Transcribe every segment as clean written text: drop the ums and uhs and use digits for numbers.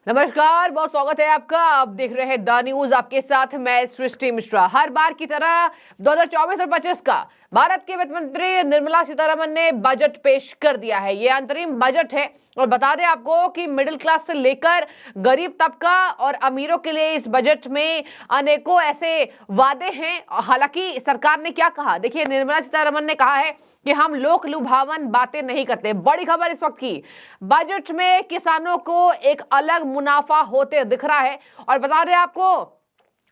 नमस्कार, बहुत स्वागत है आपका। आप देख रहे हैं द न्यूज, आपके साथ मैं सृष्टि मिश्रा। हर बार की तरह 2024 और 25 का भारत के वित्त मंत्री निर्मला सीतारमण ने बजट पेश कर दिया है। ये अंतरिम बजट है और बता दें आपको कि मिडिल क्लास से लेकर गरीब तबका और अमीरों के लिए इस बजट में अनेकों ऐसे वादे हैं। हालांकि सरकार ने क्या कहा, देखिए निर्मला सीतारमण ने कहा है कि हम लोक लुभावन बातें नहीं करते। बड़ी खबर इस वक्त की, बजट में किसानों को एक अलग मुनाफा होते दिख रहा है। और बता दें आपको,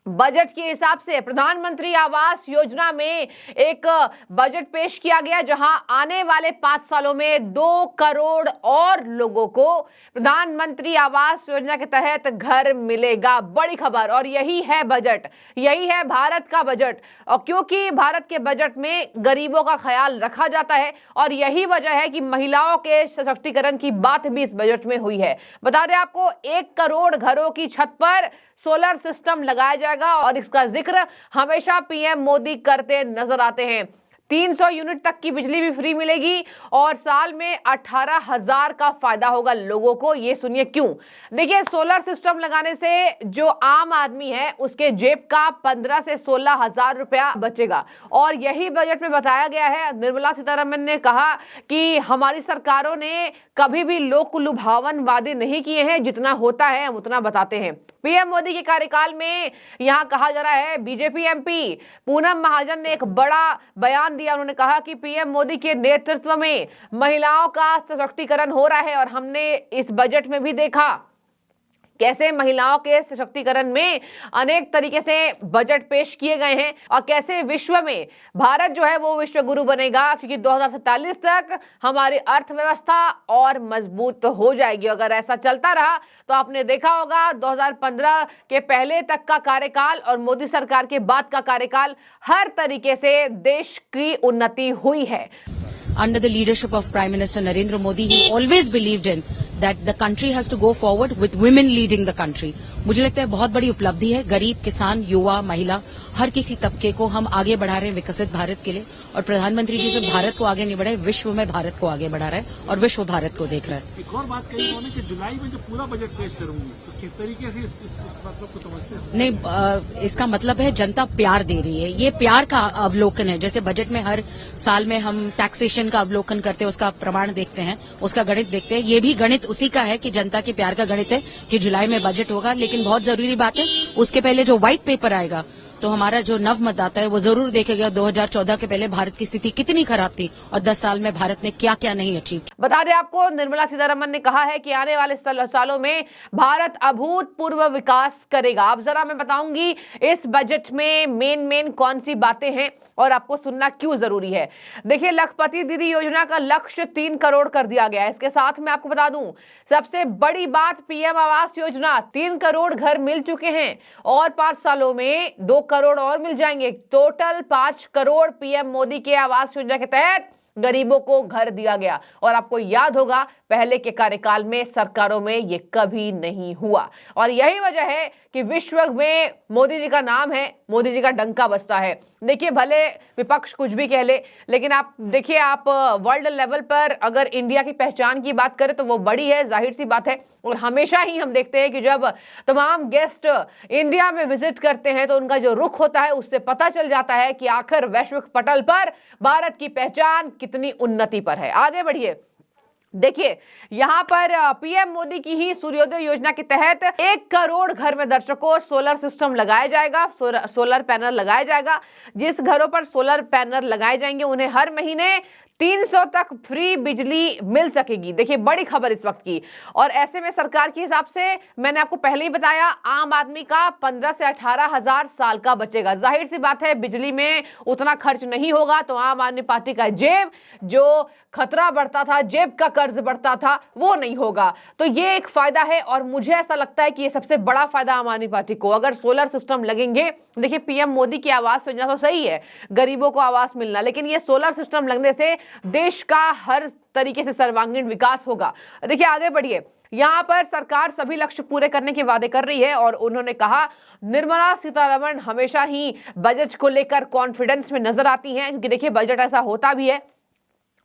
बजट के हिसाब से प्रधानमंत्री आवास योजना में एक बजट पेश किया गया, जहां आने वाले 5 सालों में 2 करोड़ और लोगों को प्रधानमंत्री आवास योजना के तहत घर मिलेगा। बड़ी खबर। और यही है बजट, यही है भारत का बजट। और क्योंकि भारत के बजट में गरीबों का ख्याल रखा जाता है और यही वजह है कि महिलाओं के सशक्तिकरण की बात भी इस बजट में हुई है। बता दें आपको, 1 करोड़ घरों की छत पर सोलर सिस्टम लगाया जाएगा और इसका जिक्र हमेशा पीएम मोदी करते नजर आते हैं। 300 यूनिट तक की बिजली भी फ्री मिलेगी और साल में 18,000 का फायदा होगा लोगों को। ये सुनिए क्यों। देखिए, सोलर सिस्टम लगाने से जो आम आदमी है उसके जेब का 15 से 16,000 रुपया बचेगा। और यही बजट में बताया गया है। निर्मला सीतारमण ने कहा कि हमारी सरकारों ने कभी भी लोक लुभावन वादे नहीं किए हैं, जितना होता है हम उतना बताते हैं। पीएम मोदी के कार्यकाल में यहां कहा जा रहा है, बीजेपी एमपी पूनम महाजन ने एक बड़ा बयान दिया। उन्होंने कहा कि पीएम मोदी के नेतृत्व में महिलाओं का सशक्तिकरण हो रहा है और हमने इस बजट में भी देखा कैसे महिलाओं के सशक्तिकरण में अनेक तरीके से बजट पेश किए गए हैं और कैसे विश्व में भारत जो है वो विश्व गुरु बनेगा, क्योंकि 2047 तक हमारी अर्थव्यवस्था और मजबूत हो जाएगी। अगर ऐसा चलता रहा तो आपने देखा होगा 2015 के पहले तक का कार्यकाल और मोदी सरकार के बाद का कार्यकाल, हर तरीके से देश की उन्नति हुई है। Under the leadership of Prime Minister Narendra Modi, he always believed in that the country has to go forward with women leading the country. मुझे लगता है बहुत बड़ी उपलब्धि है। गरीब, किसान, युवा, महिला, हर किसी तबके को हम आगे बढ़ा रहे हैं विकसित भारत के लिए। और प्रधानमंत्री जी सिर्फ भारत को आगे नहीं बढ़ाए, विश्व में भारत को आगे बढ़ा रहा है और विश्व भारत को देख रहा है। एक और बात कही उन्होंने कि जुलाई में जो पूरा बजट पेश करूंगी, तो किस तरीके से इस मतलब को समझते हैं? नहीं, इसका मतलब है जनता प्यार दे रही है। ये प्यार का अवलोकन है। जैसे बजट में हर साल में हम टैक्सेशन का अवलोकन करते हैं, उसका प्रमाण देखते हैं, उसका गणित देखते हैं। ये भी गणित उसी का है कि जनता के प्यार का गणित है कि जुलाई में बजट होगा। लेकिन बहुत जरूरी बात है, उसके पहले जो व्हाइट पेपर आएगा तो हमारा जो नव मतदाता है वो जरूर देखेगा 2014 के पहले भारत की स्थिति कितनी खराब थी और 10 साल में भारत ने क्या क्या नहीं अचीव किया। बता दें आपको, निर्मला सीतारमण ने कहा है कि आने वाले सालों में भारत अभूतपूर्व विकास करेगा। अब जरा मैं बताऊंगी इस बजट में मेन कौन सी बातें हैं और आपको सुनना क्यों जरूरी है। देखिए, लखपति दीदी योजना का लक्ष्य 3 करोड़ कर दिया गया है। इसके साथ मैं आपको बता दूं, सबसे बड़ी बात, पीएम आवास योजना 3 करोड़ घर मिल चुके हैं और 5 सालों में 2 करोड़ और मिल जाएंगे। टोटल 5 करोड़ पीएम मोदी के आवास योजना के तहत गरीबों को घर दिया गया। और आपको याद होगा, पहले के कार्यकाल में सरकारों में ये कभी नहीं हुआ। और यही वजह है कि विश्व में मोदी जी का नाम है, मोदी जी का डंका बजता है। देखिए, भले विपक्ष कुछ भी कह ले, लेकिन आप देखिए, आप वर्ल्ड लेवल पर अगर इंडिया की पहचान की बात करें तो वो बड़ी है, जाहिर सी बात है। और हमेशा ही हम देखते हैं कि जब तमाम गेस्ट इंडिया में विजिट करते हैं तो उनका जो रुख होता है उससे पता चल जाता है कि आखिर वैश्विक पटल पर भारत की पहचान कितनी उन्नति पर है। आगे बढ़िए। देखिए, यहां पर पीएम मोदी की ही सूर्योदय योजना के तहत 1 करोड़ घर में दर्शकों सोलर सिस्टम लगाया जाएगा, सोलर पैनल लगाया जाएगा। जिस घरों पर सोलर पैनल लगाए जाएंगे उन्हें हर महीने 300 तक फ्री बिजली मिल सकेगी। देखिए, बड़ी खबर इस वक्त की। और ऐसे में सरकार के हिसाब से, मैंने आपको पहले ही बताया, आम आदमी का 15 से 18,000 साल का बचेगा। जाहिर सी बात है, बिजली में उतना खर्च नहीं होगा तो आम आदमी पार्टी का जेब, जो खतरा बढ़ता था, जेब का कर्ज बढ़ता था, वो नहीं होगा। तो ये एक फायदा है और मुझे ऐसा लगता है कि ये सबसे बड़ा फायदा आम आदमी पार्टी को, अगर सोलर सिस्टम लगेंगे। देखिए, पीएम मोदी की आवास योजना तो सही है, गरीबों को आवास मिलना, लेकिन ये सोलर सिस्टम लगने से देश का हर तरीके से सर्वांगीण विकास होगा। देखिए, आगे बढ़िए। यहां पर सरकार सभी लक्ष्य पूरे करने के वादे कर रही है और उन्होंने कहा, निर्मला सीतारमण हमेशा ही बजट को लेकर कॉन्फिडेंस में नजर आती हैं, क्योंकि देखिए, बजट ऐसा होता भी है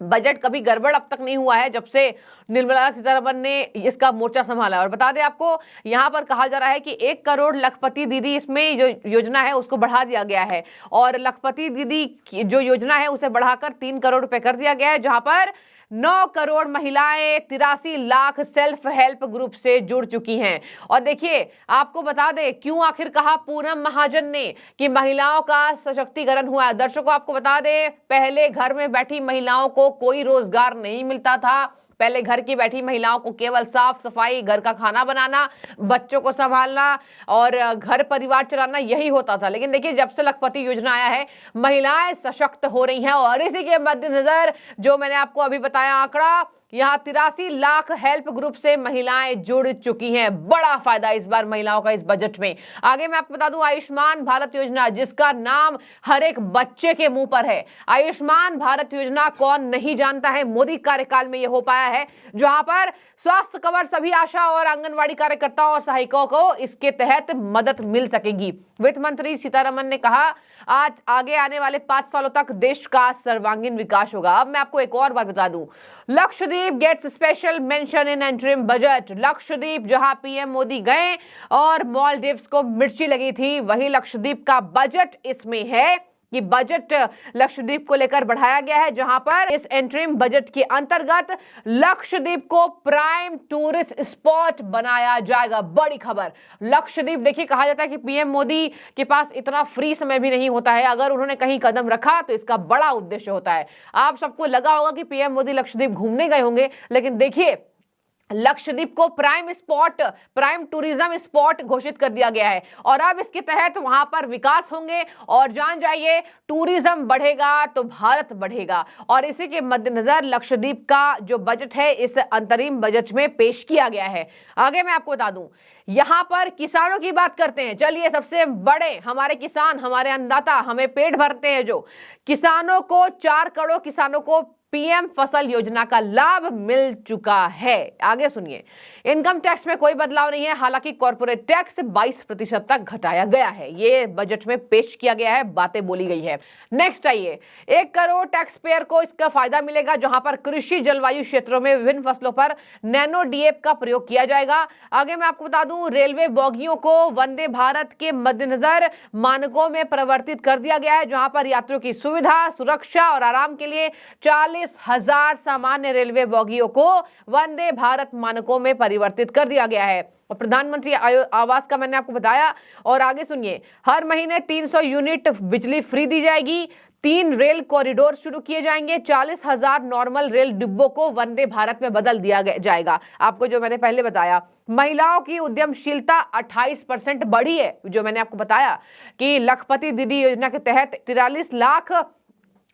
बजट कभी गड़बड़ अब तक नहीं हुआ है जब से निर्मला सीतारमण ने इसका मोर्चा संभाला। और बता दें आपको, यहां पर कहा जा रहा है कि 1 करोड़ लखपति दीदी, इसमें जो योजना है उसको बढ़ा दिया गया है और लखपति दीदी की जो योजना है उसे बढ़ाकर 3 करोड़ रुपए कर दिया गया है, जहां पर 9 करोड़ महिलाएं 83 लाख सेल्फ हेल्प ग्रुप से जुड़ चुकी हैं। और देखिए, आपको बता दें क्यों आखिर कहा पूनम महाजन ने कि महिलाओं का सशक्तिकरण हुआ है। दर्शकों, आपको बता दें, पहले घर में बैठी महिलाओं को कोई रोजगार नहीं मिलता था। पहले घर की बैठी महिलाओं को केवल साफ सफाई, घर का खाना बनाना, बच्चों को संभालना और घर परिवार चलाना यही होता था। लेकिन देखिए, जब से लखपति योजना आया है, महिलाएं सशक्त हो रही हैं और इसी के मद्देनजर जो मैंने आपको अभी बताया आंकड़ा, यहाँ 83 लाख हेल्प ग्रुप से महिलाएं जुड़ चुकी हैं। बड़ा फायदा इस बार महिलाओं का इस बजट में। आगे मैं आपको बता दूं, आयुष्मान भारत योजना, जिसका नाम हर एक बच्चे के मुंह पर है। आयुष्मान भारत योजना कौन नहीं जानता है, मोदी कार्यकाल में यह हो पाया है, जहां पर स्वास्थ्य कवर सभी आशा और आंगनवाड़ी कार्यकर्ताओं और सहायकों को इसके तहत मदद मिल सकेगी। वित्त मंत्री सीतारमण ने कहा, आज आगे आने वाले 5 सालों तक देश का सर्वांगीण विकास होगा। अब मैं आपको एक और बात बता दूं, Lakshadweep gets special mention in interim budget. Lakshadweep जहां पीएम मोदी गए और मालदीव्स को मिर्ची लगी थी, वही लक्षद्वीप का बजट इसमें है कि बजट लक्षद्वीप को लेकर बढ़ाया गया है, जहां पर इस एंटरिम बजट के अंतर्गत लक्षद्वीप को प्राइम टूरिस्ट स्पॉट बनाया जाएगा। बड़ी खबर। लक्षद्वीप, देखिए, कहा जाता है कि पीएम मोदी के पास इतना फ्री समय भी नहीं होता है। अगर उन्होंने कहीं कदम रखा तो इसका बड़ा उद्देश्य होता है। आप सबको लगा होगा कि पीएम मोदी लक्षद्वीप घूमने गए होंगे, लेकिन देखिए, लक्षद्वीप को प्राइम टूरिज्म स्पॉट घोषित कर दिया गया है और अब इसके तहत वहां पर विकास होंगे और जान जाइए, टूरिज्म बढ़ेगा तो भारत बढ़ेगा। और इसी के मद्देनजर लक्षद्वीप का जो बजट है इस अंतरिम बजट में पेश किया गया है। आगे मैं आपको बता दूं, यहां पर किसानों की बात करते हैं। चलिए, सबसे बड़े हमारे किसान, हमारे अन्नदाता, हमें पेट भरते हैं जो किसानों को, 4 करोड़ किसानों को पीएम फसल योजना का लाभ मिल चुका है। आगे सुनिए, इनकम टैक्स में कोई बदलाव नहीं है, हालांकि कॉर्पोरेट टैक्स 22% तक घटाया गया है। ये बजट में पेश किया गया है, बातें बोली गई है। नेक्स्ट आइए, 1 करोड़ टैक्स पेयर को इसका फायदा मिलेगा, जहां पर कृषि जलवायु क्षेत्रों में विभिन्न फसलों पर नैनो डीएपी का प्रयोग किया जाएगा। आगे मैं आपको बता दूं, रेलवे बोगियों को वंदे भारत के मद्देनजर मानकों में परिवर्तित कर दिया गया है, जहां पर यात्रियों की सुविधा, सुरक्षा और आराम के लिए 40,000 सामान्य रेलवे बोगियों को वंदे भारत मानकों में परिवर्तित कर दिया गया है। और प्रधानमंत्री आवास का मैंने आपको बताया। और आगे सुनिए, हर महीने 300 यूनिट बिजली फ्री दी जाएगी। 3 रेल कॉरिडोर शुरू किए जाएंगे। 40,000 नॉर्मल रेल डिब्बों को वंदे भारत में बदल दिया जाएगा। आपको जो मैंने पहले बताया, महिलाओं की उद्यमशीलता 28% बढ़ी है, जो मैंने आपको बताया कि लखपति दीदी योजना के तहत 43 लाख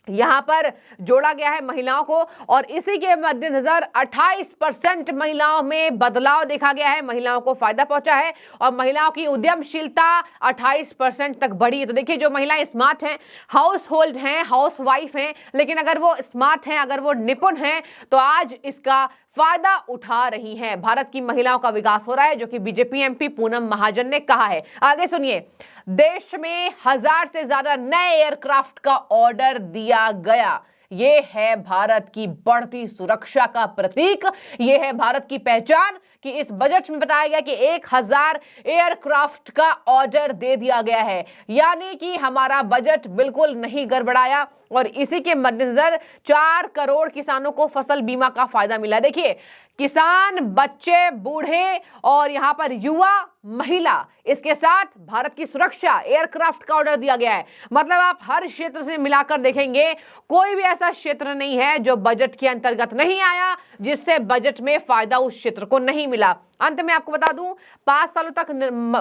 यहां पर जोड़ा गया है महिलाओं को और इसी के मद्देनजर 28% महिलाओं में बदलाव देखा गया है, महिलाओं को फायदा पहुंचा है और महिलाओं की उद्यमशीलता 28% तक बढ़ी है। तो देखिए, जो महिलाएं स्मार्ट हैं, हाउस होल्ड हैं, हाउस वाइफ हैं, लेकिन अगर वो स्मार्ट हैं, अगर वो निपुण हैं, तो आज इसका फायदा उठा रही हैं। भारत की महिलाओं का विकास हो रहा है, जो कि बीजेपी एमपी पूनम महाजन ने कहा है। आगे सुनिए, देश में 1000 से ज्यादा नए एयरक्राफ्ट का ऑर्डर दिया गया। ये है भारत की बढ़ती सुरक्षा का प्रतीक, ये है भारत की पहचान कि इस बजट में बताया गया कि 1000 एयरक्राफ्ट का ऑर्डर दे दिया गया है। यानी कि हमारा बजट बिल्कुल नहीं गड़बड़ाया और इसी के मद्देनजर 4 करोड़ किसानों को फसल बीमा का फायदा मिला। देखिए, किसान, बच्चे, बूढ़े और यहां पर युवा, महिला, इसके साथ भारत की सुरक्षा, एयरक्राफ्ट का ऑर्डर दिया गया है। मतलब आप हर क्षेत्र से मिलाकर देखेंगे, कोई भी ऐसा क्षेत्र नहीं है जो बजट के अंतर्गत नहीं आया, जिससे बजट में फायदा उस क्षेत्र को नहीं मिला। अंत में आपको बता दूं, 5 सालों तक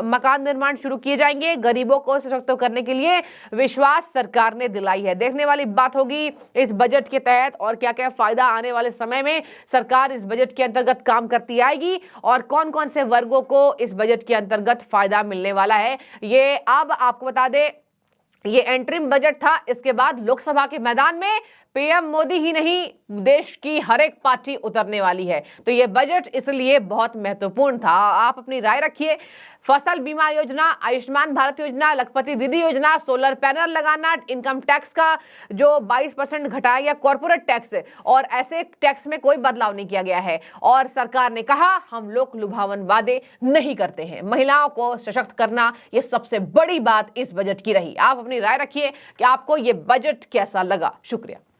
मकान निर्माण शुरू किए जाएंगे। गरीबों को सशक्त करने के लिए विश्वास सरकार ने दिलाई है। देखने वाली बात होगी इस बजट के तहत और क्या क्या फायदा आने वाले समय में सरकार इस बजट के अंतर्गत काम करती आएगी और कौन कौन से वर्गों को इस बजट के अंतर्गत फायदा मिलने वाला है। ये अब आपको बता दें, ये एंटरिम बजट था। इसके बाद लोकसभा के मैदान में पीएम मोदी ही नहीं, देश की हर एक पार्टी उतरने वाली है। तो ये बजट इसलिए बहुत महत्वपूर्ण था। आप अपनी राय रखिए। फसल बीमा योजना, आयुष्मान भारत योजना, लखपति दीदी योजना, सोलर पैनल लगाना, इनकम टैक्स का जो 22% घटाया गया कॉर्पोरेट टैक्स, और ऐसे टैक्स में कोई बदलाव नहीं किया गया है। और सरकार ने कहा हम लोग लुभावन वादे नहीं करते हैं। महिलाओं को सशक्त करना ये सबसे बड़ी बात इस बजट की रही। आप अपनी राय रखिए कि आपको ये बजट कैसा लगा। शुक्रिया।